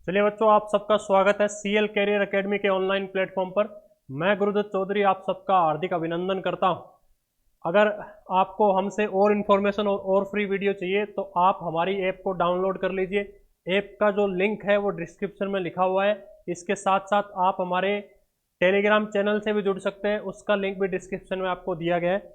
चलिए बच्चों, आप सबका स्वागत है सीएल कैरियर एकेडमी के ऑनलाइन प्लेटफॉर्म पर। मैं गुरुदत्त चौधरी आप सबका हार्दिक अभिनंदन करता हूं। अगर आपको हमसे और इन्फॉर्मेशन और फ्री वीडियो चाहिए तो आप हमारी ऐप को डाउनलोड कर लीजिए। ऐप का जो लिंक है वो डिस्क्रिप्शन में लिखा हुआ है। इसके साथ साथ आप हमारे टेलीग्राम चैनल से भी जुड़ सकते हैं, उसका लिंक भी डिस्क्रिप्शन में आपको दिया गया है।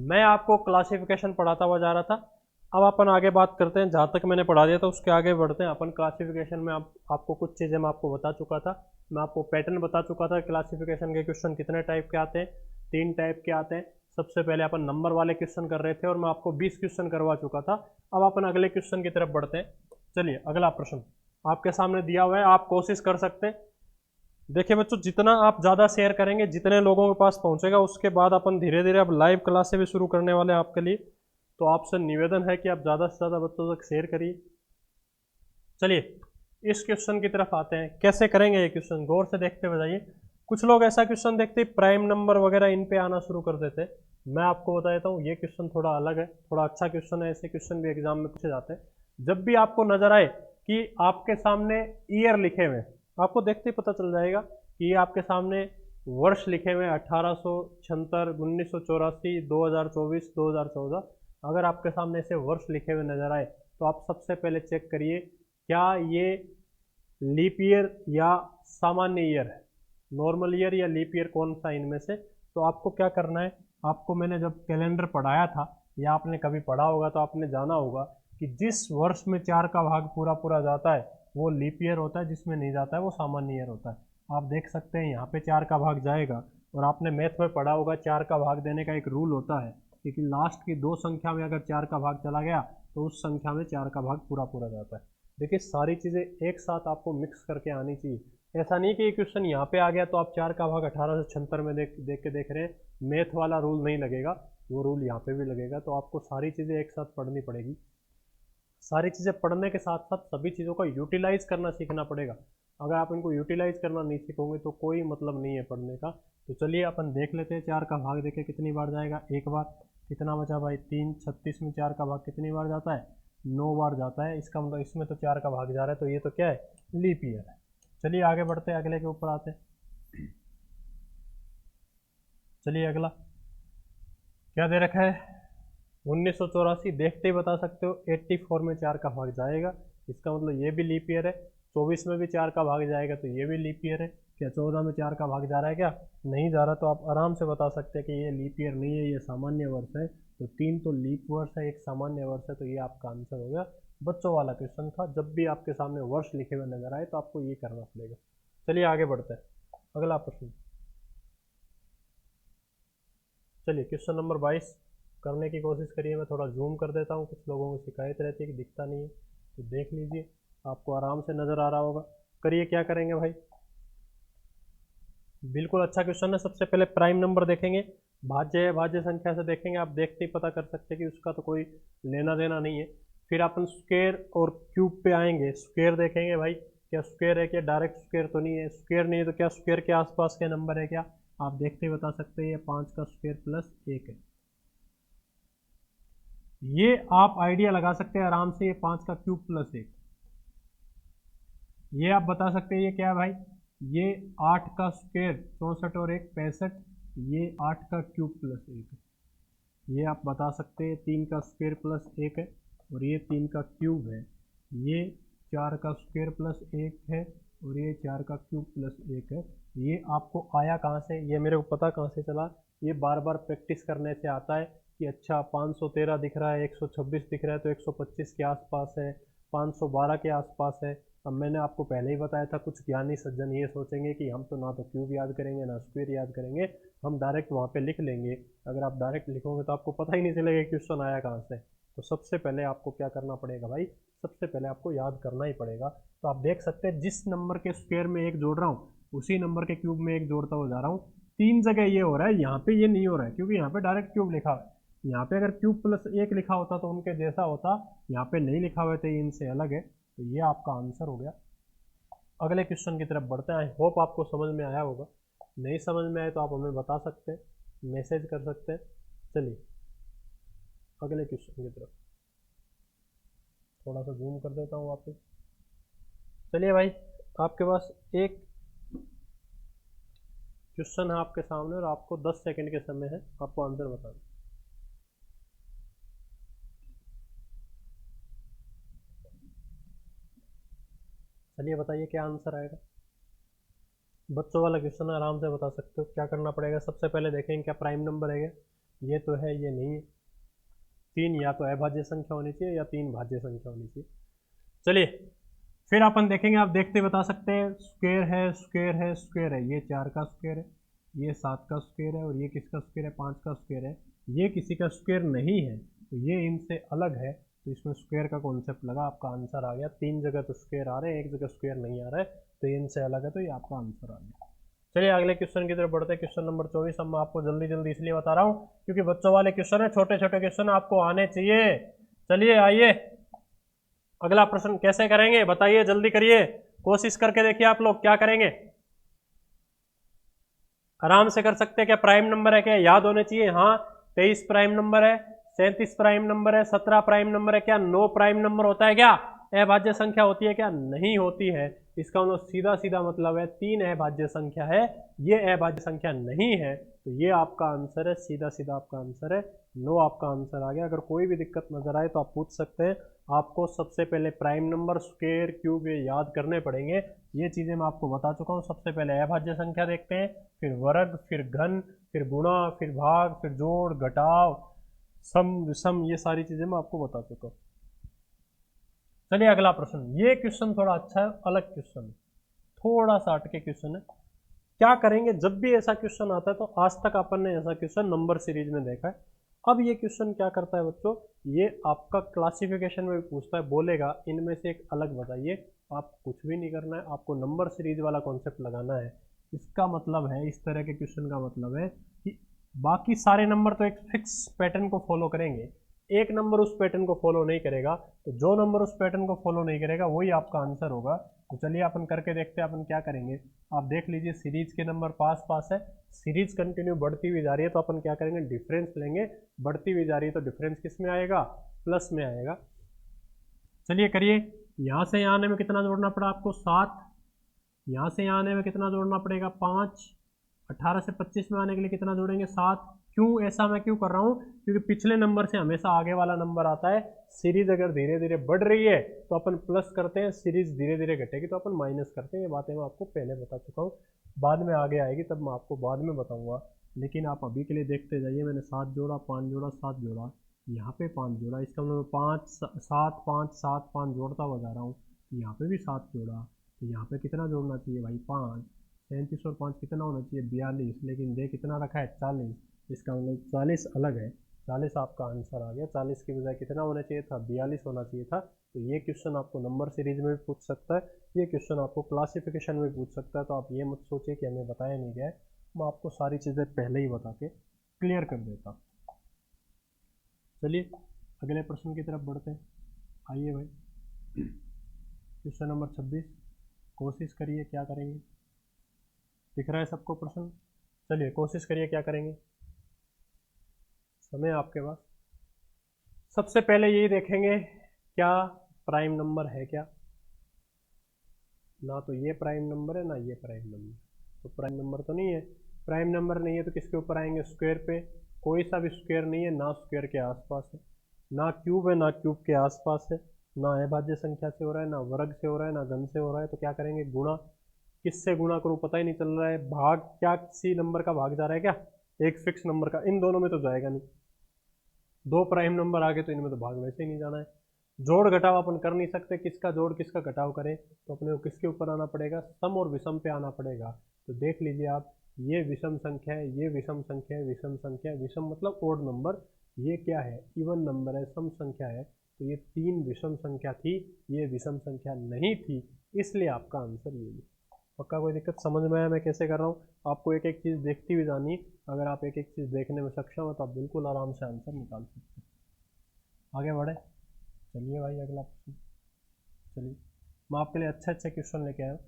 मैं आपको क्लासिफिकेशन पढ़ाता हुआ जा रहा था। अब अपन आगे बात करते हैं, जहाँ तक मैंने पढ़ा दिया था उसके आगे बढ़ते हैं। अपन क्लासिफिकेशन में आपको कुछ चीज़ें मैं आपको बता चुका था। मैं आपको पैटर्न बता चुका था, क्लासिफिकेशन के क्वेश्चन कितने टाइप के आते हैं। 3 टाइप के आते हैं। सबसे पहले अपन नंबर वाले क्वेश्चन कर रहे थे और मैं आपको 20 क्वेश्चन करवा चुका था। अब अपन अगले क्वेश्चन की तरफ बढ़ते हैं। चलिए, अगला प्रश्न आपके सामने दिया हुआ है, आप कोशिश कर सकते हैं। देखिए बच्चों, जितना आप ज़्यादा शेयर करेंगे, जितने लोगों के पास पहुंचेगा, उसके बाद अपन धीरे धीरे अब लाइव क्लासें भी शुरू करने वाले हैं आपके लिए। तो आपसे निवेदन है कि आप ज़्यादा से ज़्यादा बच्चों तक शेयर करिए। चलिए, इस क्वेश्चन की तरफ आते हैं। कैसे करेंगे ये क्वेश्चन, गौर से देखते हुए जाइए। कुछ लोग ऐसा क्वेश्चन देखते ही प्राइम नंबर वगैरह इन पे आना शुरू कर देते हैं। मैं आपको बता देता हूँ, ये क्वेश्चन थोड़ा अलग है, थोड़ा अच्छा क्वेश्चन है। ऐसे क्वेश्चन भी एग्जाम में पूछे जाते हैं। जब भी आपको नजर आए कि आपके सामने ईयर लिखे हुए, आपको देखते ही पता चल जाएगा कि ये आपके सामने वर्ष लिखे हुए 1876, 1984, 2024, 2014। अगर आपके सामने ऐसे वर्ष लिखे हुए नजर आए तो आप सबसे पहले चेक करिए, क्या ये लीप ईयर या सामान्य ईयर है, नॉर्मल ईयर या लीप ईयर, कौन सा इनमें से। तो आपको क्या करना है, आपको मैंने जब कैलेंडर पढ़ाया था या आपने कभी पढ़ा होगा तो आपने जाना होगा कि जिस वर्ष में 4 का भाग पूरा पूरा जाता है वो लीप ईयर होता है, जिसमें नहीं जाता है वो सामान्य ईयर होता है। आप देख सकते हैं यहाँ पे 4 का भाग जाएगा। और आपने मैथ में पढ़ा होगा 4 का भाग देने का एक रूल होता है, क्योंकि लास्ट की 2 संख्या में अगर 4 का भाग चला गया तो उस संख्या में 4 का भाग पूरा पूरा जाता है। देखिए, सारी चीज़ें एक साथ आपको मिक्स करके आनी चाहिए। ऐसा नहीं कि ये क्वेश्चन यहाँ पे आ गया तो आप 4 का भाग 1876 में देख रहे हैं, मैथ वाला रूल नहीं लगेगा, वो रूल यहाँ पे भी लगेगा। तो आपको सारी चीज़ें एक साथ पढ़नी पड़ेगी। सारी चीज़ें पढ़ने के साथ साथ सभी चीज़ों का यूटिलाइज करना सीखना पड़ेगा। अगर आप इनको यूटिलाइज करना नहीं सीखोगे तो कोई मतलब नहीं है पढ़ने का। तो चलिए अपन देख लेते हैं, 4 का भाग देखे कितनी बार जाएगा। एक बार। कितना बचा भाई, 3, 36 में 4 का भाग कितनी बार जाता है, 9 बार जाता है। इसका मतलब इसमें तो 4 का भाग जा रहा है, तो ये तो क्या है, लीप ईयर है। चलिए आगे बढ़ते हैं, अगले के ऊपर आते हैं। चलिए अगला क्या दे रखा है, 1984। देखते ही बता सकते हो 84 में 4 का भाग जाएगा, इसका मतलब ये भी लीप ईयर है। 24 में भी 4 का भाग जाएगा तो ये भी लीप ईयर है। क्या 14 में 4 का भाग जा रहा है, क्या नहीं जा रहा। तो आप आराम से बता सकते हैं कि ये लीप ईयर नहीं है, ये सामान्य वर्ष है। तो 3 तो लीप वर्ष है, एक सामान्य वर्ष है, तो ये आपका आंसर हो गया। बच्चों वाला क्वेश्चन था। जब भी आपके सामने वर्ष लिखे हुए नजर आए तो आपको ये करना पड़ेगा। चलिए आगे बढ़ते हैं, अगला प्रश्न। चलिए क्वेश्चन नंबर 22 करने की कोशिश करिए। मैं थोड़ा जूम कर देता हूँ, कुछ लोगों को शिकायत रहती है कि दिखता नहीं है, तो देख लीजिए, आपको आराम से नज़र आ रहा होगा। करिए, क्या करेंगे भाई, बिल्कुल अच्छा क्वेश्चन है। सबसे पहले प्राइम नंबर देखेंगे, भाज्य भाज्य संख्या से देखेंगे। आप देखते ही पता कर सकते हैं कि उसका तो कोई लेना देना नहीं है। फिर अपन स्क्वायर और क्यूब पे आएंगे, स्क्वायर देखेंगे भाई, क्या स्क्वायर है, क्या डायरेक्ट स्क्वायर तो नहीं है। स्क्वायर नहीं है तो क्या स्क्वायर के आसपास के नंबर है क्या, आप देखते ही बता सकते हैं। ये 5 का स्क्वायर प्लस 1 है। ये आप आइडिया लगा सकते हैं आराम से, ये 5 का क्यूब प्लस 1। ये आप बता सकते हैं ये क्या है भाई, ये 8 का स्क्वायर, 64 और 1 65, ये 8 का क्यूब प्लस 1 है। ये आप बता सकते हैं 3 का स्क्वायर प्लस 1 है, और ये 3 का क्यूब है। ये 4 का स्क्वायर प्लस 1 है, और ये 4 का क्यूब प्लस 1 है। ये आपको आया कहाँ से, ये मेरे को पता कहाँ से चला, ये बार बार प्रैक्टिस करने से आता है कि अच्छा 513 दिख रहा है, 126 दिख रहा है, तो 125 के आसपास है, 512 के आसपास है। अब मैंने आपको पहले ही बताया था, कुछ ज्ञानी सज्जन ये सोचेंगे कि हम तो ना तो क्यूब याद करेंगे ना स्क्वायर याद करेंगे, हम डायरेक्ट वहाँ पे लिख लेंगे। अगर आप डायरेक्ट लिखोगे तो आपको पता ही नहीं चलेगा क्वेश्चन आया कहाँ से। तो सबसे पहले आपको क्या करना पड़ेगा भाई, सबसे पहले आपको याद करना ही पड़ेगा। तो आप देख सकते हैं, जिस नंबर के स्क्वायर में 1 जोड़ रहा हूँ उसी नंबर के क्यूब में 1 जोड़ता हुआ जा रहा हूँ। 3 जगह ये हो रहा है, यहाँ पे ये नहीं हो रहा है क्योंकि यहाँ पे डायरेक्ट क्यूब लिखा हुआ है। यहाँ पे अगर क्यूब प्लस 1 लिखा होता तो उनके जैसा होता, यहाँ पे नहीं लिखा हुआ, तो ये इनसे अलग है। तो ये आपका आंसर हो गया। अगले क्वेश्चन की तरफ बढ़ते हैं। आई होप आपको समझ में आया होगा। नहीं समझ में आए तो आप हमें बता सकते हैं, मैसेज कर सकते हैं। चलिए अगले क्वेश्चन की तरफ थोड़ा सा जूम कर देता हूँ वापस। चलिए भाई, आपके पास एक क्वेश्चन है आपके सामने और आपको 10 सेकंड के समय है, आपको आंसर बताना। चलिए बताइए क्या आंसर आएगा। बच्चों वाला क्वेश्चन है, आराम से बता सकते हो। क्या करना पड़ेगा, सबसे पहले देखेंगे क्या प्राइम नंबर है क्या। ये तो है, ये नहीं है। 3 या तो अभाज्य संख्या होनी चाहिए या 3 भाज्य संख्या होनी चाहिए। चलिए फिर अपन देखेंगे, आप देखते बता सकते हैं। स्क्वायर है, स्क्वायर है, स्क्वायर है। ये 4 का स्क्वायर है, ये 7 का स्क्वायर है, और ये किसका स्क्वायर है, 5 का स्क्वायर है। ये किसी का स्क्वायर नहीं है, तो ये इनसे अलग है, तो इसमें स्क्वायर का कॉन्सेप्ट लगा, आपका आंसर आ गया। 3 जगह तो स्क्वायर आ रहे हैं, एक जगह स्क्वायर नहीं आ रहा है, तो ये इनसे अलग है, तो ये आपका आंसर आ गया। चलिए अगले क्वेश्चन की तरफ बढ़ते हैं। Question number 24। अब मैं आपको जल्दी जल्दी इसलिए बता रहा हूँ क्योंकि बच्चों वाले क्वेश्चन है, छोटे छोटे क्वेश्चन आपको आने चाहिए। चलिए आइए, अगला प्रश्न कैसे करेंगे बताइए, जल्दी करिए, कोशिश करके देखिए आप लोग क्या करेंगे। आराम से कर सकते हैं क्या, प्राइम नंबर है क्या, याद होने चाहिए। हाँ 23 प्राइम नंबर है, 37 प्राइम नंबर है, 17 प्राइम नंबर है क्या, 9 प्राइम नंबर होता है क्या, अभाज्य संख्या होती है क्या, नहीं होती है। इसका मतलब सीधा सीधा मतलब है 3 अभाज्य संख्या है, ये अभाज्य संख्या नहीं है, तो ये आपका आंसर है, सीधा सीधा आपका आंसर है। 9 आपका आंसर आ गया। अगर कोई भी दिक्कत नजर आए तो आप पूछ सकते हैं। आपको सबसे पहले प्राइम नंबर, स्क्वायर, क्यूब ये याद करने पड़ेंगे। ये चीजें मैं आपको बता चुका हूँ। सबसे पहले अभाज्य संख्या देखते हैं, फिर वर्ग, फिर घन, फिर गुणा, फिर भाग, फिर जोड़, घटाव, सम, विषम, ये सारी चीजें मैं आपको बता चुका हूँ। चलिए अगला प्रश्न। ये क्वेश्चन थोड़ा अच्छा है, अलग क्वेश्चन है, थोड़ा सा हटके क्वेश्चन है। क्या करेंगे, जब भी ऐसा क्वेश्चन आता है, तो आज तक अपन ने ऐसा क्वेश्चन नंबर सीरीज में देखा है। अब ये क्वेश्चन क्या करता है बच्चों, ये आपका क्लासिफिकेशन में भी पूछता है, बोलेगा इनमें से एक अलग बताइए। आप कुछ भी नहीं करना है, आपको नंबर सीरीज वाला कॉन्सेप्ट लगाना है। इसका मतलब है, इस तरह के क्वेश्चन का मतलब है कि बाकी सारे नंबर तो एक फिक्स पैटर्न को फॉलो करेंगे, एक नंबर उस पैटर्न को फॉलो नहीं करेगा, तो जो नंबर उस पैटर्न को फॉलो नहीं करेगा वही आपका आंसर होगा। तो चलिए अपन करके देखते हैं, अपन क्या करेंगे। आप देख लीजिए, सीरीज के नंबर पास पास है, सीरीज कंटिन्यू बढ़ती हुई जा रही है, तो अपन क्या करेंगे, डिफरेंस लेंगे। बढ़ती हुई जा रही है तो डिफरेंस किस में आएगा, प्लस में आएगा। चलिए करिए, यहाँ से यहाँ आने में कितना जोड़ना पड़ा आपको, 7। यहाँ से यहाँ आने में कितना जोड़ना पड़ेगा, 5। 18 से 25 में आने के लिए कितना जोड़ेंगे, 7। क्यों ऐसा मैं क्यों कर रहा हूँ, क्योंकि पिछले नंबर से हमेशा आगे वाला नंबर आता है। सीरीज अगर धीरे धीरे बढ़ रही है तो अपन प्लस करते हैं, सीरीज धीरे धीरे घटेगी तो अपन माइनस करते हैं। ये बातें मैं आपको पहले बता चुका हूँ, बाद में आगे आएगी तब मैं आपको बाद में बताऊंगा। लेकिन आप अभी के लिए देखते जाइए, मैंने 7 जोड़ा, 5 जोड़ा, 7 जोड़ा, यहाँ पे 5 जोड़ा, इसका मतलब 5 7 5 7 5 जोड़ता हुआ जा रहा हूँ। यहाँ पे भी 7 जोड़ा, तो यहाँ पे कितना जोड़ना चाहिए भाई, 5। 37 और 5 कितना होना चाहिए, 42, लेकिन दे कितना रखा है, 40। इसका मतलब 40 अलग है, 40 आपका आंसर आ गया। 40 की बजाय कितना होना चाहिए था, 42 होना चाहिए था। तो ये क्वेश्चन आपको नंबर सीरीज में भी पूछ सकता है, ये क्वेश्चन आपको क्लासिफिकेशन में भी पूछ सकता है। तो आप ये मत सोचिए कि हमें बताया नहीं गया है, मैं आपको सारी चीज़ें पहले ही बता के क्लियर कर देता। चलिए अगले प्रश्न की तरफ बढ़ते हैं, आइए भाई। क्वेश्चन नंबर 26, कोशिश करिए क्या करेंगे। दिख रहा है सबको प्रश्न, चलिए कोशिश करिए क्या करेंगे, समय आपके पास। सबसे पहले यही देखेंगे क्या प्राइम नंबर है क्या, ना तो ये प्राइम नंबर है ना ये प्राइम नंबर, तो प्राइम नंबर तो नहीं है। प्राइम नंबर नहीं है तो किसके ऊपर आएंगे, स्क्वायर पे। कोई सा भी स्क्वायर नहीं है, ना स्क्वायर के आसपास है, ना क्यूब है ना क्यूब के आसपास है, ना अभाज्य संख्या से हो रहा है, ना वर्ग से हो रहा है, ना घन से हो रहा है। तो क्या करेंगे, गुणा। किससे गुणा करूं पता ही नहीं चल रहा है। भाग, क्या किसी नंबर का भाग जा रहा है क्या, एक फिक्स नंबर का, इन दोनों में तो जाएगा नहीं। 2 प्राइम नंबर आ गए तो इनमें तो भाग वैसे ही नहीं जाना है। जोड़ घटाव अपन कर नहीं सकते, किसका जोड़ किसका घटाव करें, तो अपने को किसके ऊपर आना पड़ेगा, सम और विषम पे आना पड़ेगा। तो देख लीजिए आप, ये विषम संख्या है, ये विषम संख्या है, विषम संख्या है, विषम मतलब ओड नंबर, ये क्या है, इवन नंबर है, सम संख्या है। तो ये 3 विषम संख्या थी, ये विषम संख्या नहीं थी, इसलिए आपका आंसर ये है। पक्का कोई दिक्कत समझ में आया मैं कैसे कर रहा हूँ, आपको एक एक चीज़ देखती हुई जानी। अगर आप एक एक चीज़ देखने में सक्षम हो तो आप बिल्कुल आराम से आंसर निकाल सकते हैं। आगे बढ़े, चलिए भाई अगला प्रश्न। चलिए मैं आपके लिए अच्छे अच्छे क्वेश्चन लेके आया हूँ।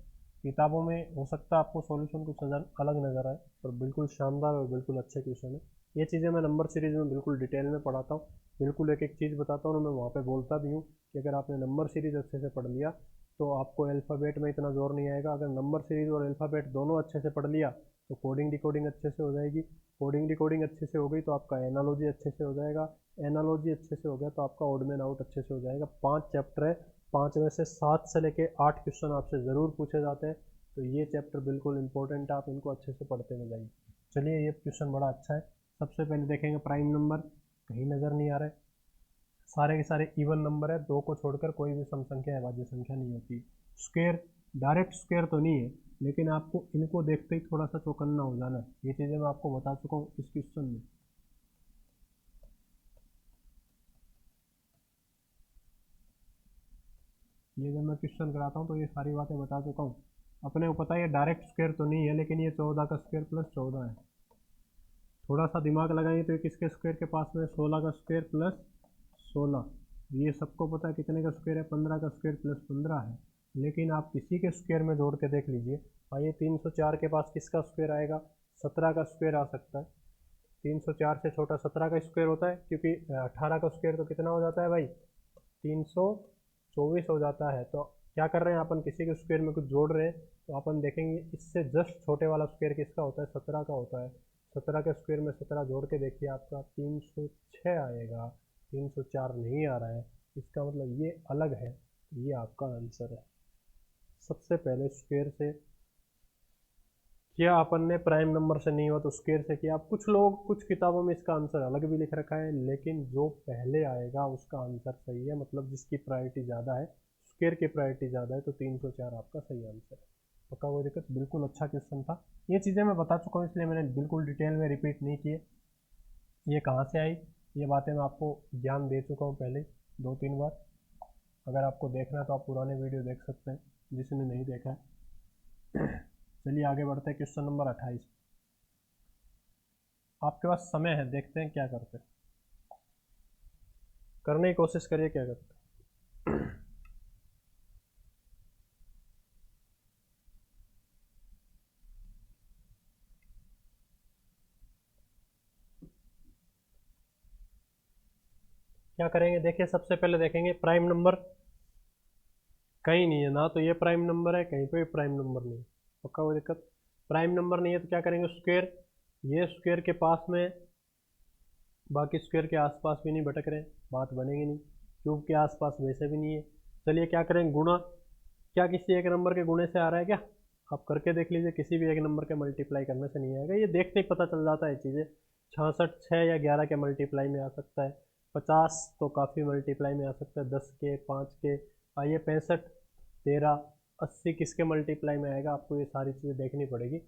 किताबों में हो सकता है आपको सॉल्यूशन कुछ अलग नज़र आए, पर बिल्कुल शानदार और बिल्कुल अच्छे क्वेश्चन है। ये चीज़ें मैं नंबर सीरीज में बिल्कुल डिटेल में पढ़ाता हूँ, बिल्कुल एक एक चीज़ बताता हूँ, और मैं वहाँ पे बोलता भी हूँ कि अगर आपने नंबर सीरीज अच्छे से पढ़ लिया तो आपको अल्फ़ाबेट में इतना जोर नहीं आएगा। अगर नंबर सीरीज और अल्फ़ाबेट दोनों अच्छे से पढ़ लिया तो कोडिंग डिकोडिंग अच्छे से हो जाएगी। कोडिंग डिकोडिंग अच्छे से हो गई तो आपका एनालॉजी अच्छे से हो जाएगा। एनालॉजी अच्छे से हो गया तो आपका ऑड मैन आउट अच्छे से हो जाएगा। 5 चैप्टर है, 5 में से 7 से लेके 8 क्वेश्चन आपसे ज़रूर पूछे जाते हैं। तो ये चैप्टर बिल्कुल इंपॉर्टेंट है, आप इनको अच्छे से पढ़ते हुए जाइए। चलिए, ये क्वेश्चन बड़ा अच्छा है। सबसे पहले देखेंगे प्राइम नंबर, कहीं नज़र नहीं आ रहा है, सारे के सारे इवन नंबर है, 2 को छोड़कर कोई भी सम संख्या अभाज्य संख्या नहीं होती। स्क्वायर, डायरेक्ट स्क्वायर तो नहीं है, लेकिन आपको इनको देखते ही थोड़ा सा चौकन्ना हो जाना है। ये चीज़ें मैं आपको बता चुका हूँ इस क्वेश्चन में। ये जब मैं क्वेश्चन कराता हूँ तो ये सारी बातें बता चुका हूँ। अपने को पता है ये डायरेक्ट स्क्वायर तो नहीं है, लेकिन ये 14 का स्क्वायर प्लस 14 है। थोड़ा सा दिमाग लगाएंगे तो ये किसके स्क्वायर के पास में 16 का स्क्वायर प्लस 16। ये सबको पता है कितने का स्क्वायर है, 15 का स्क्वायर प्लस 15 है। लेकिन आप किसी के स्क्वायर में जोड़ के देख लीजिए। आइए, 304 के पास किसका स्क्वायर आएगा, 17 का स्क्वायर आ सकता है। 304 से छोटा 17 का स्क्वायर होता है, क्योंकि 18 का स्क्वायर तो कितना हो जाता है भाई, 324 हो जाता है। तो क्या कर रहे हैं अपन, किसी के स्क्वायर में कुछ जोड़ रहे हैं, तो अपन देखेंगे इससे जस्ट छोटे वाला स्क्वायर किसका होता है, 17 का होता है। 17 के स्क्वायर में 17 जोड़ के देखिए, आपका 306 आएगा। 304 नहीं आ रहा है, इसका मतलब ये अलग है। ये आपका आंसर है। सबसे पहले स्क्वायर से किया अपन ने, प्राइम नंबर से नहीं हुआ तो स्क्वायर से किया। अब कुछ लोग कुछ किताबों में इसका आंसर अलग भी लिख रखा है, लेकिन जो पहले आएगा उसका आंसर सही है। मतलब जिसकी प्रायोरिटी ज़्यादा है, स्क्वायर की प्रायोरिटी ज़्यादा है, तो 304 आपका सही आंसर है। पक्का कोई दिक्कत, बिल्कुल अच्छा क्वेश्चन था। ये चीज़ें मैं बता चुका हूँ, इसलिए मैंने बिल्कुल डिटेल में रिपीट नहीं किए। ये कहाँ से आई, ये बातें मैं आपको ज्ञान दे चुका हूँ पहले 2-3 बार। अगर आपको देखना है तो आप पुराने वीडियो देख सकते हैं, जिसने नहीं देखा है। चलिए आगे बढ़ते हैं, क्वेश्चन नंबर 28। आपके पास समय है, देखते हैं क्या करते हैं, करने की कोशिश करिए क्या करते हैं। क्या करेंगे, देखिए सबसे पहले देखेंगे प्राइम नंबर कहीं नहीं है ना, तो ये प्राइम नंबर है, कहीं पे भी प्राइम नंबर नहीं है। पक्का कोई दिक्कत, प्राइम नंबर नहीं है तो क्या करेंगे, स्क्वायर। ये स्क्वायर के पास में, बाकी स्क्वायर के आसपास भी नहीं भटक रहे, बात बनेगी नहीं। क्यूब के आसपास वैसे भी नहीं है। चलिए क्या करेंगे, गुणा। क्या किसी एक नंबर के गुणे से आ रहा है क्या, आप करके देख लीजिए, किसी भी एक नंबर के मल्टीप्लाई करने से नहीं आएगा। ये देखते ही पता चल जाता है चीज़ें। 66 6 या 11 के मल्टीप्लाई में आ सकता है। 50 तो काफ़ी मल्टीप्लाई में आ सकता है, 10 के, 5 के। आइए 65, 13, 80 किसके मल्टीप्लाई में आएगा, आपको ये सारी चीज़ें देखनी पड़ेगी।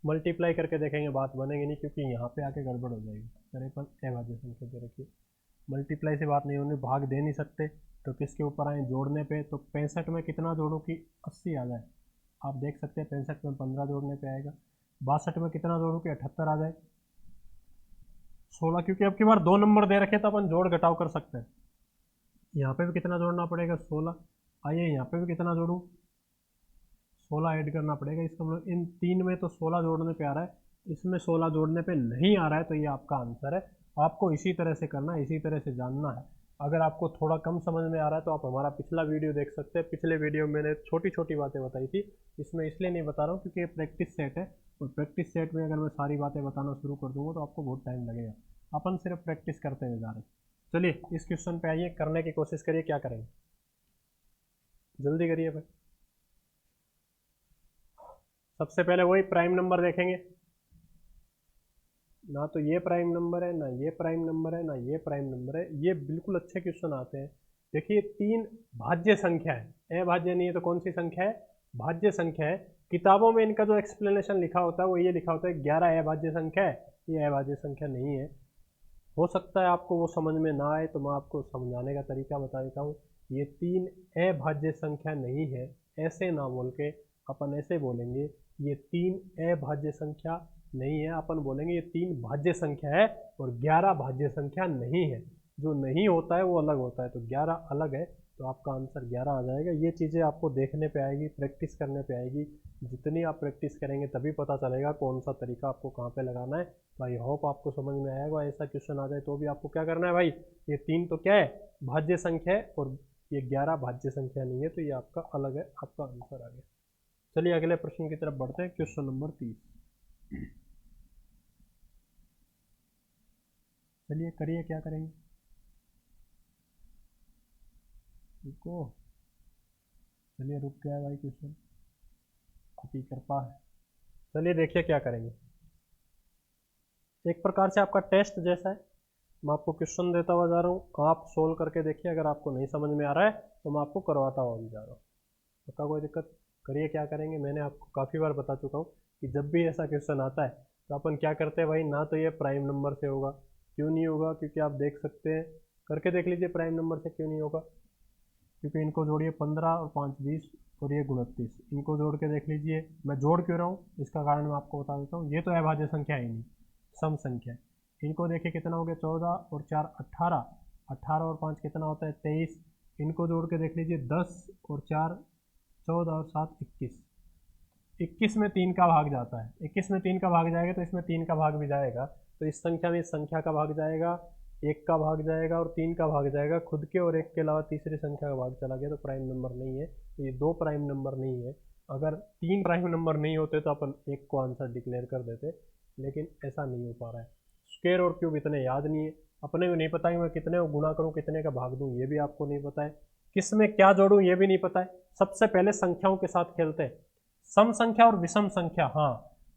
मल्टीप्लाई करके देखेंगे, बात बनेगी नहीं, क्योंकि यहाँ पे आके गड़बड़ हो जाएगी। 53 अभाज्य संख्या दे रखिए, मल्टीप्लाई से बात नहीं होनी, भाग दे नहीं सकते, तो किसके ऊपर आए, जोड़ने पे। तो 65 में कितना जोड़ूं कि 80 आ जाए, आप देख सकते हैं 65 में 15 जोड़ने पे आएगा। 62 में कितना जोड़ूं कि 78 आ जाए। 16, क्योंकि अब की बार 2 नंबर दे रखे तो अपन जोड़ घटाव कर सकते हैं। यहाँ पे भी कितना जोड़ना पड़ेगा, 16। आइए यहाँ पे भी कितना जोड़ूं, 16 ऐड करना पड़ेगा। इसका मतलब इन 3 में तो 16 जोड़ने पे आ रहा है, इसमें 16 जोड़ने पे नहीं आ रहा है, तो ये आपका आंसर है। आपको इसी तरह से करना है, इसी तरह से जानना है। अगर आपको थोड़ा कम समझ में आ रहा है तो आप हमारा पिछला वीडियो देख सकते हैं। पिछले वीडियो में मैंने छोटी छोटी बातें बताई थी, इसमें इसलिए नहीं बता रहा हूँ क्योंकि ये प्रैक्टिस सेट है, और प्रैक्टिस सेट में अगर मैं सारी बातें बताना शुरू कर दूँगा तो आपको बहुत टाइम लगेगा। अपन सिर्फ प्रैक्टिस करते हुए जा रहे हैं। चलिए इस क्वेश्चन पे आइए, करने की कोशिश करिए, क्या करेंगे, जल्दी करिए भाई। सबसे पहले वही प्राइम नंबर देखेंगे, ना तो ये प्राइम नंबर है, ना ये प्राइम नंबर है, ना ये प्राइम नंबर है। ये बिल्कुल अच्छे क्वेश्चन आते हैं। देखिए 3 भाज्य संख्या है, अभाज्य नहीं है तो कौन सी संख्या है, भाज्य संख्या है। किताबों में इनका जो एक्सप्लेनेशन लिखा होता है वो ये लिखा होता है 11 अभाज्य संख्या है, ये अभाज्य संख्या नहीं है। हो सकता है आपको वो समझ में ना आए, तो मैं आपको समझाने का तरीका बता देता हूँ। ये 3 अभाज्य संख्या नहीं है, ऐसे ना बोल के अपन ऐसे बोलेंगे, ये 3 अभाज्य संख्या नहीं है, अपन बोलेंगे ये 3 भाज्य संख्या है और 11 भाज्य संख्या नहीं है। जो नहीं होता है वो अलग होता है, तो 11 अलग है, तो आपका आंसर 11 आ जाएगा। ये चीज़ें आपको देखने पे आएगी, प्रैक्टिस करने पे आएगी। जितनी आप प्रैक्टिस करेंगे तभी पता चलेगा कौन सा तरीका आपको कहाँ पे लगाना है। तो आई होप आपको समझ में आएगा। ऐसा क्वेश्चन आ जाए तो भी आपको क्या करना है भाई, ये 3 तो क्या है, भाज्य संख्या है, और ये 11 भाज्य संख्या नहीं है, तो ये आपका अलग है, आपका आंसर आ गया। चलिए अगले प्रश्न की तरफ बढ़ते हैं, क्वेश्चन नंबर 30। चलिए करिए, क्या करेंगे, रुको, चलिए रुक गया भाई क्वेश्चन, आपकी कृपा है। चलिए देखिए क्या करेंगे, एक प्रकार से आपका टेस्ट जैसा है, मैं आपको क्वेश्चन देता हुआ जा रहा हूँ, आप सोल्व करके देखिए, अगर आपको नहीं समझ में आ रहा है तो मैं आपको करवाता हुआ भी जा रहा हूँ, पक्का कोई दिक्कत। करिए क्या करेंगे, मैंने आपको काफ़ी बार बता चुका हूँ कि जब भी ऐसा क्वेश्चन आता है तो अपन क्या करते हैं भाई, ना तो ये प्राइम नंबर से होगा, क्यों नहीं होगा, क्योंकि आप देख सकते हैं, करके देख लीजिए प्राइम नंबर से क्यों नहीं होगा, क्योंकि इनको जोड़िए 15 और 5 20 और ये 29, इनको जोड़ के देख लीजिए। मैं जोड़ क्यों रहा हूँ इसका कारण मैं आपको बता देता हूँ, ये तो अभाज्य संख्या ही नहीं, सम संख्या है। इनको देखिए कितना हो गया, 14 और 4 18, 18 और 5 कितना होता है 23, इनको जोड़ के देख लीजिए 10 और 4 14 और 7 21, 21 में 3 का भाग जाता है, 21 में 3 का भाग जाएगा तो इसमें 3 का भाग भी जाएगा, तो इस संख्या में इस संख्या का भाग जाएगा, 1 का भाग जाएगा और 3 का भाग जाएगा, खुद के और 1 के अलावा तीसरी संख्या का भाग चला गया, तो प्राइम नंबर नहीं है, तो ये 2 प्राइम नंबर नहीं है। अगर 3 प्राइम नंबर नहीं होते तो अपन 1 को आंसर डिक्लेयर कर देते, लेकिन ऐसा नहीं हो पा रहा है। स्क्वायर और क्यूब इतने याद नहीं है, अपने को नहीं पता है मैं कितने को गुणा करूँ, कितने का भाग दूँ, ये भी आपको नहीं पता है, किस में क्या जोड़ूँ ये भी नहीं पता है। सबसे पहले संख्याओं के साथ खेलते हैं, सम संख्या और विषम संख्या। हाँ,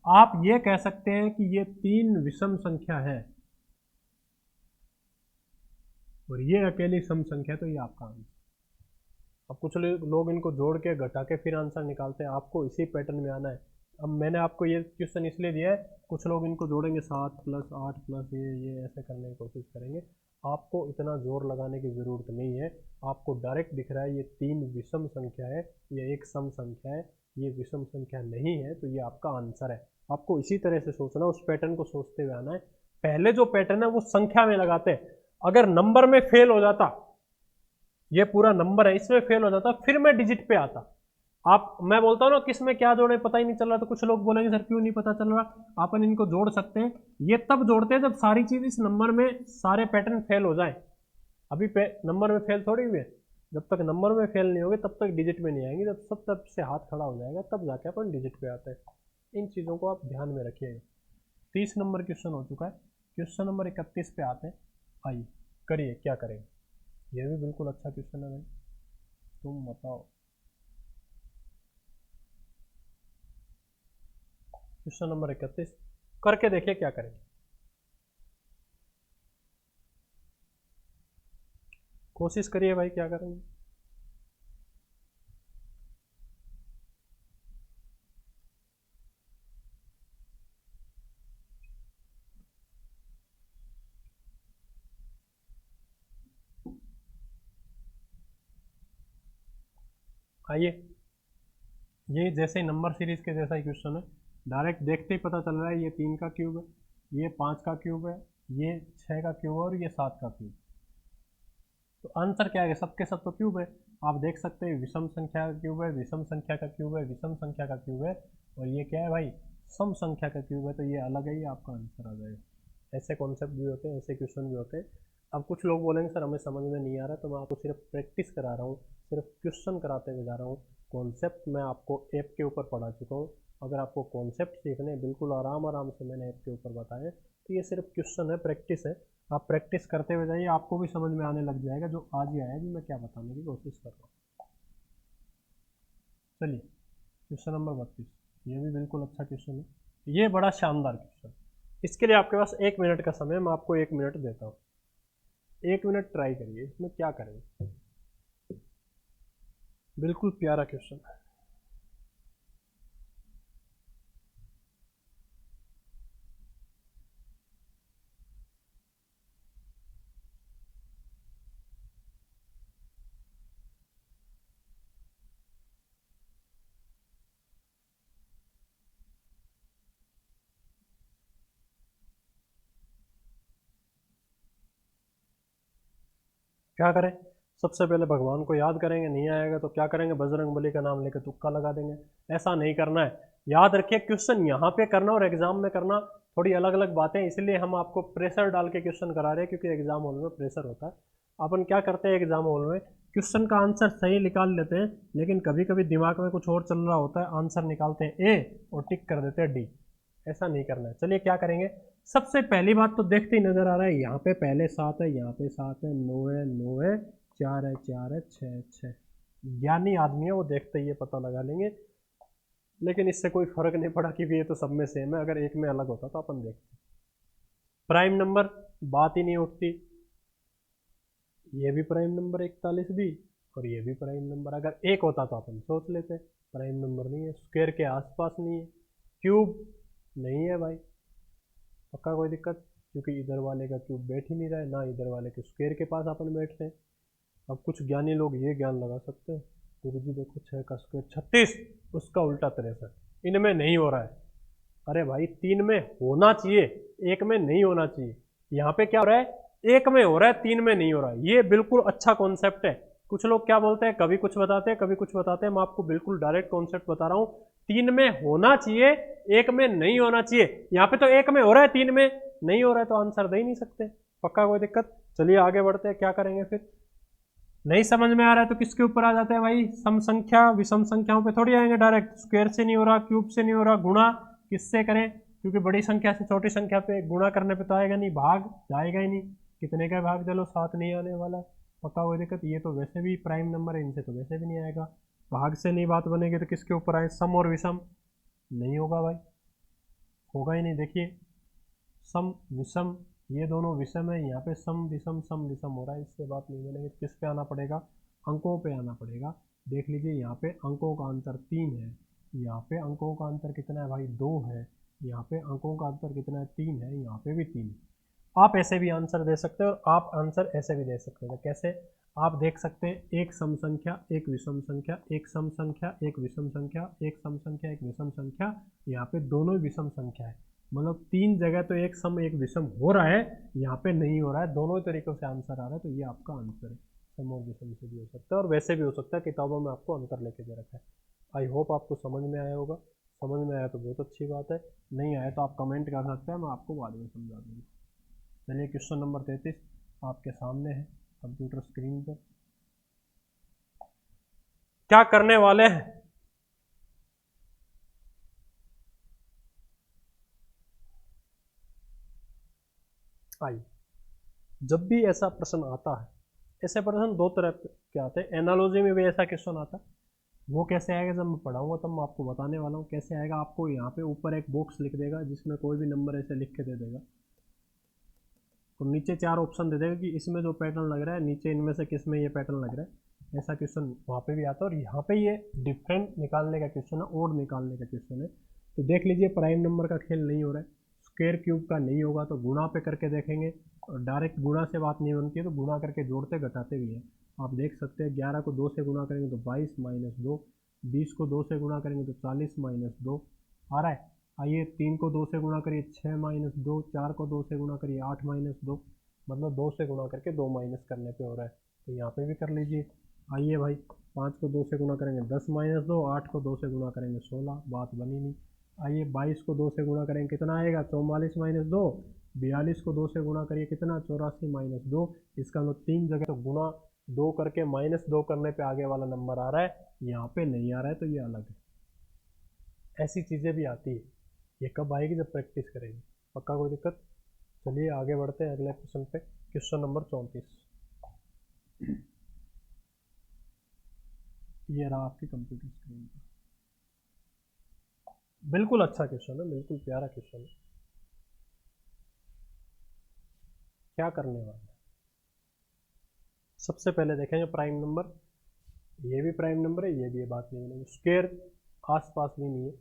आप ये कह सकते हैं कि ये 3 विषम संख्या है और ये अकेली सम संख्या, तो ये आपका आंसर। अब कुछ लोग इनको जोड़ के घटा के फिर आंसर निकालते हैं, आपको इसी पैटर्न में आना है। अब मैंने आपको ये क्वेश्चन इसलिए दिया है, कुछ लोग इनको जोड़ेंगे 7 + 8 + ये ऐसे करने की कोशिश करेंगे, आपको इतना जोर लगाने की ज़रूरत नहीं है, आपको डायरेक्ट दिख रहा है ये 3 विषम संख्या है, ये एक सम संख्या है, ये विषम संख्या नहीं है, तो ये आपका आंसर है। आपको इसी तरह से सोचना, उस पैटर्न को सोचते हुए आना है। पहले जो पैटर्न है वो संख्या में लगाते हैं, अगर नंबर में फेल हो जाता, ये पूरा नंबर है इसमें फेल हो जाता, फिर मैं डिजिट पे आता। आप, मैं बोलता हूँ ना किस में क्या जोड़े पता ही नहीं चल रहा, तो कुछ लोग बोलेंगे सर क्यों नहीं पता चल रहा, अपन इनको जोड़ सकते हैं, ये तब जोड़ते हैं जब सारी चीज इस नंबर में, सारे पैटर्न फेल हो जाए। अभी नंबर में फेल थोड़ी हुए, जब तक नंबर में फेल नहीं होगे तब तक डिजिट में नहीं आएंगे, जब सब तरफ से हाथ खड़ा हो जाएगा तब जाके अपन डिजिट पे आते हैं। इन चीज़ों को आप ध्यान में रखिएगा। 30 नंबर क्वेश्चन हो चुका है, क्वेश्चन नंबर 31 पे आते हैं। आइए करिए क्या करेंगे, ये भी बिल्कुल अच्छा क्वेश्चन है भाई, तुम बताओ। क्वेश्चन नंबर 31 करके देखिए क्या करेंगे, कोशिश करिए भाई क्या करेंगे। आइए, ये जैसे नंबर सीरीज के जैसा ही क्वेश्चन है, डायरेक्ट देखते ही पता चल रहा है, ये 3 का क्यूब है, ये 5 का क्यूब है, ये 6 का क्यूब है और ये 7 का क्यूब। तो आंसर क्या है, सबके सब तो क्यूब है, आप देख सकते हैं विषम संख्या का क्यूब है, विषम संख्या का क्यूब है, विषम संख्या का क्यूब है, और ये क्या है भाई, सम संख्या का क्यूब है, तो ये अलग है, ये आपका आंसर आ जाएगा। ऐसे कॉन्सेप्ट भी होते हैं, ऐसे क्वेश्चन भी होते हैं। अब कुछ लोग बोलेंगे सर हमें समझ में नहीं आ रहा, तो मैं आपको सिर्फ प्रैक्टिस करा रहा हूँ, सिर्फ क्वेश्चन कराते हुए जा रहा हूँ, कॉन्सेप्ट मैं आपको ऐप के ऊपर पढ़ा चुका हूँ। अगर आपको कॉन्सेप्ट सीखने हैं, बिल्कुल आराम आराम से मैंने ऐप के ऊपर बताया, तो ये सिर्फ क्वेश्चन है, प्रैक्टिस है, आप प्रैक्टिस करते हुए जाइए, आपको भी समझ में आने लग जाएगा जो आज ही आया, भी मैं क्या बताने की कोशिश कर रहा हूँ। चलिए क्वेश्चन नंबर 32, ये भी बिल्कुल अच्छा क्वेश्चन है, ये बड़ा शानदार क्वेश्चन। इसके लिए आपके पास 1 मिनट का समय, मैं आपको 1 मिनट देता हूँ, 1 मिनट ट्राई करिए, इसमें क्या करेंगे, बिल्कुल प्यारा क्वेश्चन है। क्या करें, सबसे पहले भगवान को याद करेंगे, नहीं आएगा तो क्या करेंगे, बजरंग बली का नाम लेकर तुक्का लगा देंगे। ऐसा नहीं करना है, याद रखिए क्वेश्चन यहाँ पे करना और एग्जाम में करना थोड़ी अलग अलग बातें, इसलिए हम आपको प्रेशर डाल के क्वेश्चन करा रहे हैं, क्योंकि एग्जाम हॉल में प्रेशर होता है। अपन क्या करते हैं एग्जाम हॉल में, क्वेश्चन का आंसर सही निकाल लेते हैं, लेकिन कभी कभी दिमाग में कुछ और चल रहा होता है, आंसर निकालते हैं ए और टिक कर देते हैं डी। ऐसा नहीं करना है। चलिए क्या करेंगे, सबसे पहली बात तो देखते ही नजर आ रहा है, यहाँ पे पहले 7 है, यहाँ पे 7 है, 9 है, 9 है, 4 है, 4 है, 6 है, 6। ज्ञानी आदमी है वो, देखते ही ये पता लगा लेंगे, लेकिन इससे कोई फर्क नहीं पड़ा कि ये तो सब में सेम है। अगर एक में अलग होता तो अपन देखते। प्राइम नंबर बात ही नहीं उठती, ये भी प्राइम नंबर 41 भी, और ये भी प्राइम नंबर। अगर एक होता तो अपन सोच लेते, प्राइम नंबर नहीं है, स्क्वायर के आसपास नहीं है, क्यूब नहीं है भाई, पक्का कोई दिक्कत, क्योंकि इधर वाले का क्यूब बैठ ही नहीं रहा है, ना इधर वाले के स्क्वायर के पास अपन बैठते हैं। अब कुछ ज्ञानी लोग ये ज्ञान लगा सकते हैं, गुरु जी देखो 6 का स्क्वायर 36, उसका उल्टा 63, इनमें नहीं हो रहा है। अरे भाई 3 में होना चाहिए, 1 में नहीं होना चाहिए। यहाँ पे क्या हो रहा है, 1 में हो रहा है, 3 में नहीं हो रहा है। ये बिल्कुल अच्छा कॉन्सेप्ट है। कुछ लोग क्या बोलते हैं, कभी कुछ बताते हैं, कभी कुछ बताते हैं, मैं आपको बिल्कुल डायरेक्ट कॉन्सेप्ट बता रहा हूँ। 3 में होना चाहिए, 1 में नहीं होना चाहिए। यहाँ पे तो 1 में हो रहा है, 3 में नहीं हो रहा है, तो आंसर दे ही नहीं सकते। पक्का कोई दिक्कत। चलिए आगे बढ़ते हैं, क्या करेंगे फिर। नहीं समझ में आ रहा है तो किसके ऊपर आ जाते हैं भाई, सम संख्या विषम संख्याओं पे थोड़ी आएंगे डायरेक्ट। स्क्वायर से नहीं हो रहा, क्यूब से नहीं हो रहा, गुणा किससे करें, क्योंकि बड़ी संख्या से छोटी संख्या पे गुणा करने पे तो आएगा नहीं, भाग जाएगा ही नहीं। कितने का भाग, चलो 7 नहीं आने वाला, पक्का कोई दिक्कत। ये तो वैसे भी प्राइम नंबर है, इनसे तो वैसे भी नहीं आएगा। भाग से नहीं बात बनेगी तो किसके ऊपर आए, सम और विषम। नहीं होगा भाई, होगा ही नहीं। देखिए सम विषम, ये दोनों विषम है, यहाँ पे सम विषम हो रहा है, इससे बात नहीं बनेगी। किस पे आना पड़ेगा, अंकों पे आना पड़ेगा। देख लीजिए यहाँ पे अंकों का अंतर 3 है, यहाँ पे अंकों का अंतर कितना है भाई 2 है, यहाँ पे अंकों का अंतर कितना है 3 है, यहाँ पे भी 3 है। आप ऐसे भी आंसर दे सकते हो और आप आंसर ऐसे भी दे सकते हो। कैसे, आप देख सकते हैं एक सम संख्या एक विषम संख्या, एक सम संख्या एक विषम संख्या, एक सम संख्या एक विषम संख्या, यहाँ पे दोनों विषम संख्या है। मतलब 3 जगह तो एक सम एक विषम हो रहा है, यहाँ पे नहीं हो रहा है। दोनों तरीकों से आंसर आ रहा है, तो ये आपका आंसर है। सम और विषम से भी हो सकता है और वैसे भी हो सकता है, किताबों में आपको अंतर लेके दे रखा है। आई होप आपको समझ में आया होगा। समझ में आया तो बहुत अच्छी बात है, नहीं आया तो आप कमेंट कर सकते हैं, मैं आपको बाद में समझा दूँगा। चलिए क्वेश्चन नंबर 33 आपके सामने है कंप्यूटर स्क्रीन पर। क्या करने वाले हैं, आइए। जब भी ऐसा प्रश्न आता है, ऐसे प्रश्न 2 तरह के आते हैं। एनालॉजी में भी ऐसा क्वेश्चन आता है, वो कैसे आएगा जब मैं पढ़ाऊंगा तब मैं आपको बताने वाला हूँ कैसे आएगा। आपको यहाँ पे ऊपर एक बॉक्स लिख देगा जिसमें कोई भी नंबर ऐसे लिख के दे देगा, और नीचे 4 ऑप्शन दे देगा कि इसमें जो पैटर्न लग रहा है, नीचे इनमें से किस में ये पैटर्न लग रहा है। ऐसा क्वेश्चन वहाँ पे भी आता है। और यहाँ पे ये डिफरेंट निकालने का क्वेश्चन है, ओड निकालने का क्वेश्चन है। तो देख लीजिए प्राइम नंबर का खेल नहीं हो रहा है, स्क्वायर क्यूब का नहीं होगा तो गुणा पे करके देखेंगे, और डायरेक्ट गुणा से बात नहीं बनती है तो गुणा करके जोड़ते घटाते भी है। आप देख सकते हैं 11 को 2 से गुणा करेंगे तो 22 - 2, 20 को 2 से गुणा करेंगे तो 40 - 2 आ रहा है। आइए 3 को 2 से गुणा करिए 6 - 2, 4 को 2 से गुणा करिए 8 - 2, मतलब 2 से गुणा करके 2 माइनस करने पे हो रहा है। तो यहाँ पे भी कर लीजिए। आइए भाई 5 को 2 से गुणा करेंगे 10 - 2, 8 को 2 से गुणा करेंगे 16, बात बनी नहीं। आइए 22 को 2 से गुणा करेंगे कितना आएगा, 44 - 2, 42 को 2 से गुणा करिए कितना, 84 - 2। इसका मतलब 3 जगह तो गुणा 2 करके -2 करने पे आगे वाला नंबर आ रहा है, यहाँ पे नहीं आ रहा है, तो ये अलग है। ऐसी चीज़ें भी आती है, ये कब आएगी, जब प्रैक्टिस करेंगे। पक्का कोई दिक्कत। चलिए आगे बढ़ते हैं अगले क्वेश्चन पे। क्वेश्चन नंबर 34 ये रहा आपकी कंप्यूटर स्क्रीन पर। बिल्कुल अच्छा क्वेश्चन है, बिल्कुल प्यारा क्वेश्चन है। क्या करने वाला है, सबसे पहले देखेंगे प्राइम नंबर। ये भी प्राइम नंबर है, ये भी, ये बात नहीं बनेगी। स्क्वायर आसपास भी नहीं है,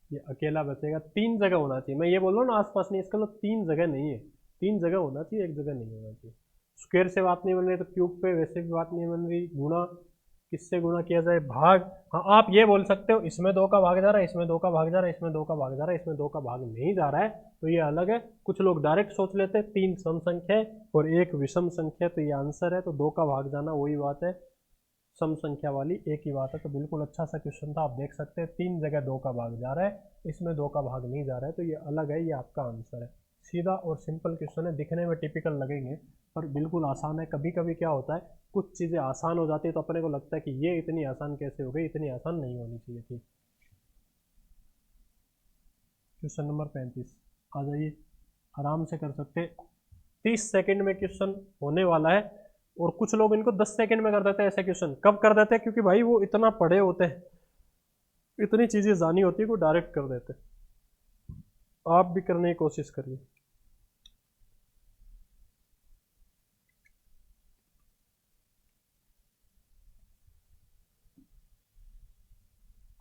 ये अकेला बचेगा। 3 जगह होना चाहिए, मैं ये बोल रहा हूँ ना आसपास नहीं, इसका मतलब 3 जगह नहीं है, 3 जगह होना चाहिए, एक जगह नहीं होना चाहिए। स्क्वायर से बात नहीं बन रही तो क्यूब पे वैसे भी बात नहीं बन रही। गुणा किससे गुणा किया जाए, भाग। हाँ आप ये बोल सकते हो इसमें 2 का भाग जा रहा है, इसमें 2 का भाग जा रहा है, इसमें 2 का भाग जा रहा है, इसमें 2 का भाग नहीं जा रहा है, तो ये अलग है। कुछ लोग डायरेक्ट सोच लेते हैं 3 सम संख्या है और 1 विषम संख्या, तो ये आंसर है। तो 2 का भाग जाना वही बात है, सम संख्या वाली एक ही बात है। तो बिल्कुल अच्छा सा क्वेश्चन था। आप देख सकते हैं 3 जगह 2 का भाग जा रहा है, इसमें 2 का भाग नहीं जा रहा है, तो ये अलग है, ये आपका आंसर है। सीधा और सिंपल क्वेश्चन है, दिखने में टिपिकल लगेंगे पर बिल्कुल आसान है। कभी कभी क्या होता है, कुछ चीज़ें आसान हो जाती है तो अपने को लगता है कि ये इतनी आसान कैसे हो गई, इतनी आसान नहीं होनी चाहिए थी। क्वेश्चन नंबर 35 आ जाइए, आराम से कर सकते। 30 सेकंड में क्वेश्चन होने वाला है और कुछ लोग इनको 10 सेकंड में कर देते हैं। ऐसे क्वेश्चन कब कर देते हैं, क्योंकि भाई वो इतना पढ़े होते हैं, इतनी चीजें जानी होती है, वो डायरेक्ट कर देते हैं। आप भी करने की कोशिश करिए।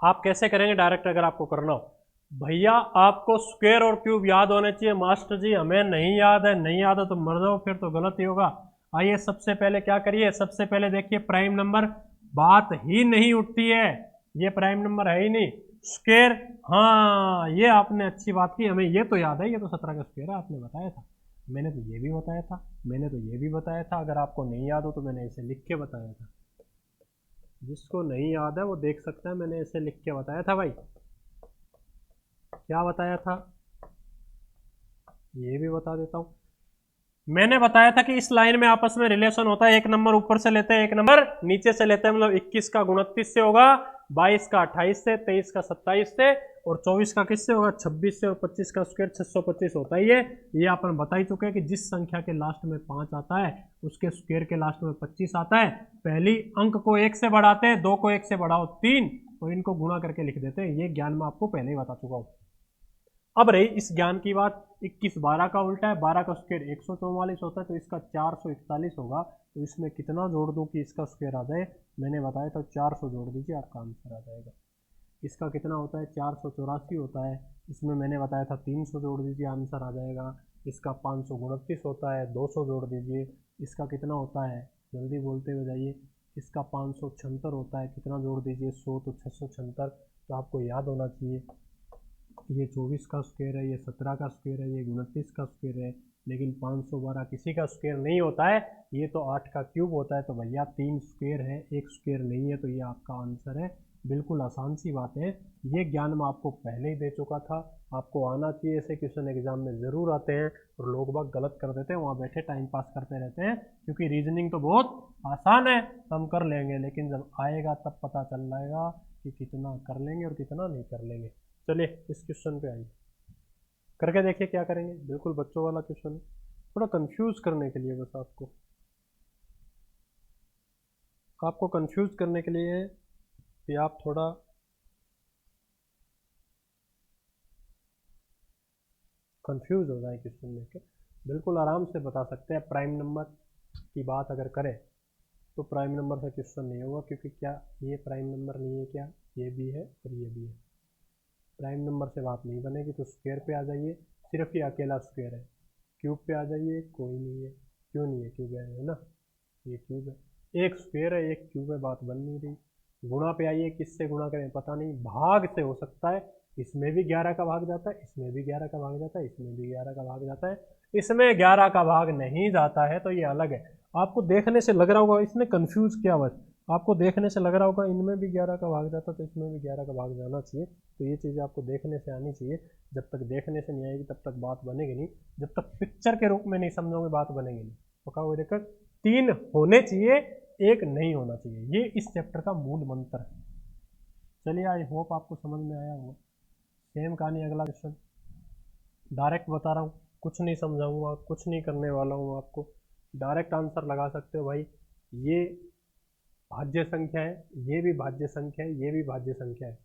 आप कैसे करेंगे डायरेक्ट अगर आपको करना हो? भैया आपको स्क्वायर और क्यूब याद होने चाहिए। मास्टर जी हमें नहीं याद है, नहीं याद है तो मर जाओ, फिर तो गलत ही होगा। आइए सबसे पहले क्या करिए, सबसे पहले देखिए प्राइम नंबर, बात ही नहीं उठती है, ये प्राइम नंबर है ही नहीं। स्क्वायर, हाँ ये आपने अच्छी बात की, हमें ये तो याद है, ये तो 17 का स्क्वायर है, आपने बताया था। मैंने तो ये भी बताया था, मैंने तो ये भी बताया था। अगर आपको नहीं याद हो तो मैंने इसे लिख के बताया था। जिसको नहीं याद है वो देख सकता है, मैंने इसे लिख के बताया था भाई। क्या बताया था ये भी बता देता हूं। मैंने बताया था कि इस लाइन में आपस में रिलेशन होता है, एक नंबर ऊपर से लेते हैं, एक नंबर नीचे से लेते हैं। मतलब 21 का 29 से होगा, 22 का 28 से, 23 का 27 से और 24 का किससे होगा, 26 से। और 25 का स्क्वायर 625 होता ही है। ये अपन बता ही चुके हैं कि जिस संख्या के लास्ट में 5 आता है उसके स्क्वायर के लास्ट में 25 आता है। पहली अंक को 1 से बढ़ाते हैं, 2 को 1 से बढ़ाओ 3, और इनको गुणा करके लिख देते हैं। ये ज्ञान मैं आपको पहले ही बता चुका हूँ। अब रही इस ज्ञान की बात, 21 12 का उल्टा है, 12 का स्क्वायर 144 होता है, तो इसका 441 होगा। तो इसमें कितना जोड़ दूं कि इसका स्क्वायर आ जाए? मैंने बताया था 400 जोड़ दीजिए, आपका आंसर आ जाएगा। इसका कितना होता है, 484 होता है, इसमें मैंने बताया था 300 जोड़ दीजिए, आंसर आ जाएगा। इसका 529 होता है, 200 जोड़ दीजिए। इसका कितना होता है, जल्दी बोलते हुए जाइए। इसका 576 होता है, कितना जोड़ दीजिए, 100, तो 676। तो आपको याद होना चाहिए ये 24 का स्क्वायर है, ये 17 का स्क्वायर है, ये 29 का स्क्वायर है, लेकिन 512 किसी का स्क्वायर नहीं होता है। ये तो 8 का क्यूब होता है। तो भैया 3 स्क्वायर है, एक स्क्वायर नहीं है, तो ये आपका आंसर है। बिल्कुल आसान सी बात है। ये ज्ञान मैं आपको पहले ही दे चुका था, आपको आना चाहिए। ऐसे क्वेश्चन एग्जाम में ज़रूर आते हैं और लोग बाग गलत कर देते हैं, वहाँ बैठे टाइम पास करते रहते हैं। क्योंकि रीजनिंग तो बहुत आसान है, हम कर लेंगे, लेकिन जब आएगा तब पता चल जाएगा कि कितना कर लेंगे और कितना नहीं कर लेंगे। चलिए इस क्वेश्चन पे आइए, करके देखिए क्या करेंगे। बिल्कुल बच्चों वाला क्वेश्चन है, थोड़ा कंफ्यूज करने के लिए, बस आपको कंफ्यूज करने के लिए है कि आप थोड़ा कंफ्यूज हो जाए क्वेश्चन देख के। बिल्कुल आराम से बता सकते हैं। प्राइम नंबर की बात अगर करें तो प्राइम नंबर से क्वेश्चन नहीं होगा, क्योंकि क्या ये प्राइम नंबर नहीं है, क्या ये भी है और ये भी है। प्राइम नंबर से बात नहीं बनेगी। तो स्क्वायर पे आ जाइए, सिर्फ ये अकेला स्क्वायर है। क्यूब पे आ जाइए, कोई नहीं है। क्यों नहीं है, क्यूब है ना, ये क्यूब है। एक स्क्वायर है, एक क्यूब है, बात बन नहीं रही। गुणा पे आइए, किससे गुणा करें पता नहीं, भाग से हो सकता है। इसमें भी 11 का भाग जाता है, इसमें भी 11 का भाग जाता है, इसमें भी 11 का भाग जाता है, इसमें 11 का भाग नहीं जाता है, तो ये अलग है। आपको देखने से लग रहा होगा इसने कंफ्यूज किया, बस आपको देखने से लग रहा होगा इनमें भी 11 का भाग जाता तो इसमें भी 11 का भाग जाना चाहिए। तो ये चीज़ आपको देखने से आनी चाहिए। जब तक देखने से नहीं आएगी तब तक बात बनेगी नहीं, जब तक पिक्चर के रूप में नहीं समझोगे बात बनेगी नहीं। पक्का हुआ दिक्कत, 3 होने चाहिए, 1 नहीं होना चाहिए, ये इस चैप्टर का मूल मंत्र है। चलिए आई होप आपको समझ में आया होगा। सेम कहानी अगला क्वेश्चन, डायरेक्ट बता रहा हूँ, कुछ नहीं समझाऊंगा, कुछ नहीं करने वाला हूँ आपको, डायरेक्ट आंसर लगा सकते हो भाई। ये भाज्य संख्या है, ये भी भाज्य संख्या है, ये भी भाज्य संख्या है।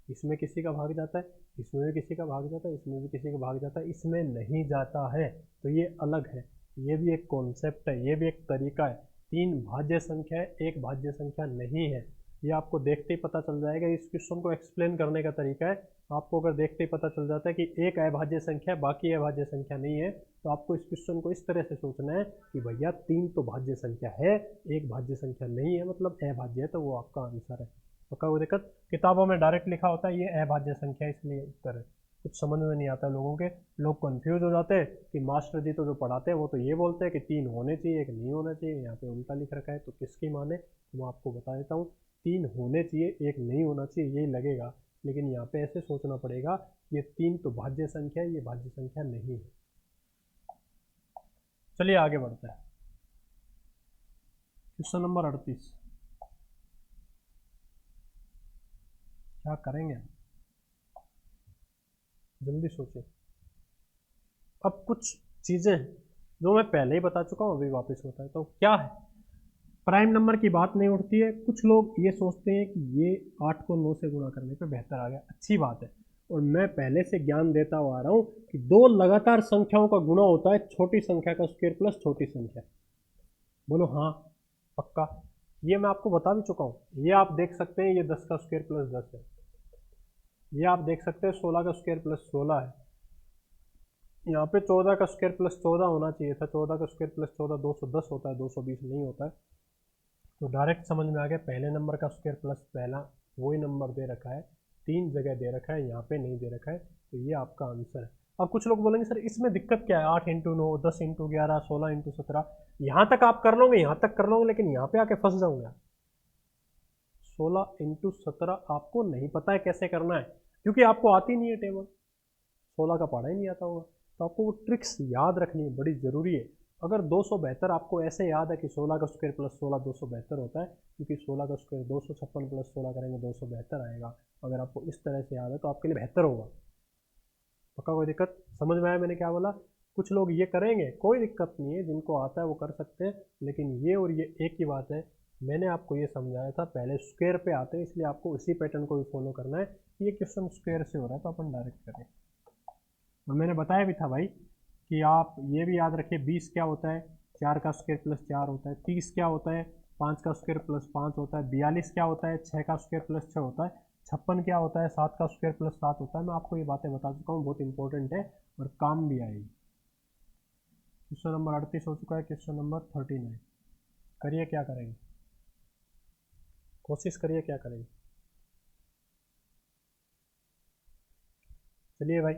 इसमें किसी का भाग जाता है, इसमें भी किसी का भाग जाता है, इसमें भी किसी का भाग जाता है, इसमें नहीं जाता है, तो ये अलग है। ये भी एक कॉन्सेप्ट है, ये भी एक तरीका है। 3 भाज्य संख्या है, 1 भाज्य संख्या नहीं है। ये आपको देखते ही पता चल जाएगा। इस क्वेश्चन को एक्सप्लेन करने का तरीका है, आपको अगर देखते ही पता चल जाता है कि एक अभाज्य संख्या है, बाकी अभाज्य संख्या नहीं है, तो आपको इस क्वेश्चन को इस तरह से सोचना है कि भैया 3 तो भाज्य संख्या है, 1 भाज्य संख्या नहीं है, मतलब अभाज्य है, तो वो आपका आंसर है। तो क्या वो दिक्कत, किताबों में डायरेक्ट लिखा होता है ये अभाज्य संख्या, इसलिए उत्तर है। कुछ समझ में नहीं आता लोगों के, लोग कंफ्यूज हो जाते हैं कि मास्टर जी तो जो पढ़ाते हैं वो तो ये बोलते हैं कि 3 होने चाहिए, 1 नहीं होना चाहिए, यहाँ पे उल्टा लिख रखा है, तो किसकी माने। तो मैं आपको बता देता हूँ, 3 होने चाहिए, 1 नहीं होना चाहिए, यही लगेगा, लेकिन यहाँ पे ऐसे सोचना पड़ेगा ये 3 तो भाज्य संख्या है, ये भाज्य संख्या नहीं है। चलिए आगे बढ़ते हैं। क्वेश्चन नंबर 38, क्या करेंगे, जल्दी सोचिए। अब कुछ चीजें जो मैं पहले ही बता चुका हूँ अभी वापस होता है, तो क्या है, प्राइम नंबर की बात नहीं उठती है। कुछ लोग ये सोचते हैं कि ये 8 को 9 से गुणा करने पे बेहतर आ गया, अच्छी बात है, और मैं पहले से ज्ञान देता हुआ आ रहा हूँ कि दो लगातार संख्याओं का गुणा होता है छोटी संख्या का स्क्वायर प्लस छोटी संख्या। बोलो हाँ, पक्का। ये मैं आपको बता भी चुका हूँ। ये आप देख सकते हैं, ये 10 का स्क्वायर प्लस 10 है। ये आप देख सकते हैं 16 का स्क्वायर प्लस 16 है। यहाँ पे 14 का स्क्वायर प्लस 14 होना चाहिए था। 14 का स्क्वायर प्लस 14 210 होता है, 220 नहीं होता है। तो डायरेक्ट समझ में आ गया, पहले नंबर का स्क्वायर प्लस पहला वही नंबर दे रखा है, 3 जगह दे रखा है, यहाँ पे नहीं दे रखा है, तो ये आपका आंसर है। अब कुछ लोग बोलेंगे सर इसमें दिक्कत क्या है, 8 इंटू 9, 10 इंटू 11, 16 इंटू 17, यहाँ तक आप कर लोगे, यहाँ तक कर लोगे, लेकिन यहाँ पे आके फंस जाऊंगा। 16 इंटू 17 आपको नहीं पता है कैसे करना है, क्योंकि आपको आती नहीं है टेबल, 16 का पढ़ा ही नहीं आता होगा। तो आपको वो ट्रिक्स याद रखनी है, बड़ी ज़रूरी है। अगर 272 आपको ऐसे याद है कि 16 का स्क्वायर प्लस 16 272 होता है, क्योंकि 16 का स्क्वायर 256 प्लस 16 करेंगे 272 आएगा। अगर आपको इस तरह से याद है तो आपके लिए बेहतर होगा। पक्का, कोई दिक्कत समझ में आया मैंने क्या बोला? कुछ लोग ये करेंगे, कोई दिक्कत नहीं है, जिनको आता है वो कर सकते हैं, लेकिन ये और ये एक ही बात है। मैंने आपको ये समझाया था, पहले स्क्वायर पे आते हैं, इसलिए आपको इसी पैटर्न को भी फॉलो करना है। ये क्वेश्चन स्क्वायर से हो रहा है तो अपन डायरेक्ट करें। और मैंने बताया भी था भाई कि आप ये भी याद रखिए, 20 क्या होता है, 4 का स्क्वायर प्लस 4 होता है। 30 क्या होता है, 5 का स्क्वायर प्लस 5 होता है। 42 क्या होता है, 6 का स्क्वायर प्लस 6 होता है। 56 क्या होता है, 7 का स्क्वायर प्लस 7 होता है। मैं आपको ये बातें बता चुका हूँ, बहुत इंपॉर्टेंट है और काम भी आएगी। क्वेश्चन नंबर 38 हो चुका है। क्वेश्चन नंबर 39, करिए क्या करेंगे, कोशिश करिए क्या करेंगे। चलिए भाई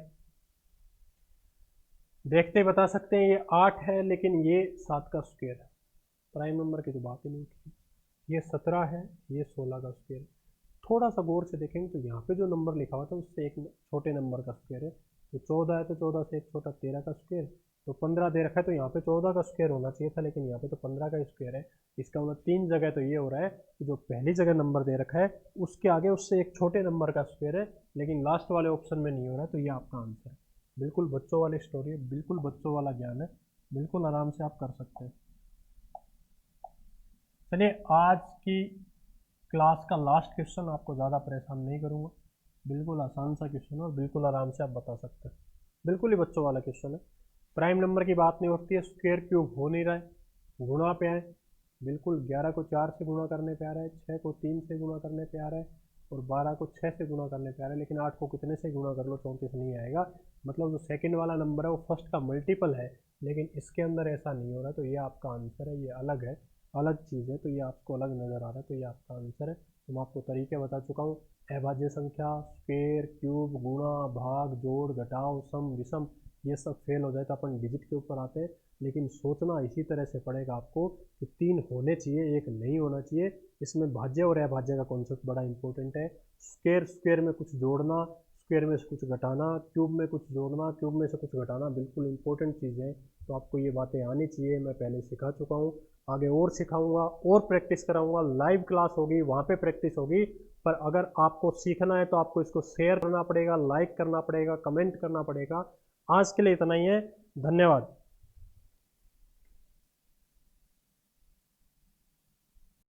देखते ही बता सकते हैं। ये 8 है लेकिन ये 7 का स्क्वायर है, प्राइम नंबर की तो बात ही नहीं की। ये 17 है, ये 16 का स्क्वायर है। थोड़ा सा गौर से देखेंगे तो यहाँ पे जो नंबर लिखा हुआ था उससे एक छोटे नंबर का स्क्वायर है। तो 14 है तो 14 से एक छोटा 13 का स्क्वायर। तो 15 दे रखा है तो यहाँ पे 14 का स्क्वायर होना चाहिए था, लेकिन यहाँ पे तो 15 का स्क्वायर है। इसका मतलब 3 जगह तो ये हो रहा है कि जो पहली जगह नंबर दे रखा है उसके आगे उससे एक छोटे नंबर का स्क्वायर है, लेकिन लास्ट वाले ऑप्शन में नहीं हो रहा है। तो ये आपका आंसर है। बिल्कुल बच्चों वाली स्टोरी है, बिल्कुल बच्चों वाला ज्ञान है, बिल्कुल आराम से आप कर सकते हैं। चलिए आज की क्लास का लास्ट क्वेश्चन, आपको ज़्यादा परेशान नहीं करूँगा, बिल्कुल आसान सा क्वेश्चन है और बिल्कुल आराम से आप बता सकते हैं। बिल्कुल ही बच्चों वाला क्वेश्चन है। प्राइम नंबर की बात नहीं उठती है, स्क्वायर क्यूब हो नहीं रहा है, गुणा पे आए, बिल्कुल 11 को 4 से गुणा करने पे आ रहा है, 6 को 3 से गुणा करने पे आ रहा है और 12 को 6 से गुणा करने पे आ रहा है, लेकिन 8 को कितने से गुणा कर लो 34 नहीं आएगा। मतलब जो सेकंड वाला नंबर है वो फर्स्ट का मल्टीपल है, लेकिन इसके अंदर ऐसा नहीं हो रहा। तो ये आपका आंसर है, ये अलग है, अलग चीज़ है, तो ये आपको अलग नज़र आ रहा है, तो ये आपका आंसर है। तो मैं आपको तरीके बता चुका हूँ, अभाज्य संख्या, स्क्वायर, क्यूब, गुणा, भाग, जोड़, घटाव, सम, विषम, ये सब फेल हो जाए तो अपन डिजिट के ऊपर आते हैं। लेकिन सोचना इसी तरह से पड़ेगा आपको कि 3 होने चाहिए, 1 नहीं होना चाहिए। इसमें भाज्य और अभाज्य का कॉन्सेप्ट बड़ा इंपॉर्टेंट है। स्क्वायर, स्क्वायर में कुछ जोड़ना, स्क्वायर में से कुछ घटाना, क्यूब में कुछ जोड़ना, क्यूब में से कुछ घटाना, बिल्कुल इंपॉर्टेंट चीज़ है। तो आपको ये बातें आनी चाहिए, मैं पहले सिखा चुका हूँ, आगे और सिखाऊंगा और प्रैक्टिस कराऊंगा। लाइव क्लास होगी, वहाँ पे प्रैक्टिस होगी। पर अगर आपको सीखना है तो आपको इसको शेयर करना पड़ेगा, लाइक करना पड़ेगा, कमेंट करना पड़ेगा। आज के लिए इतना ही है, धन्यवाद।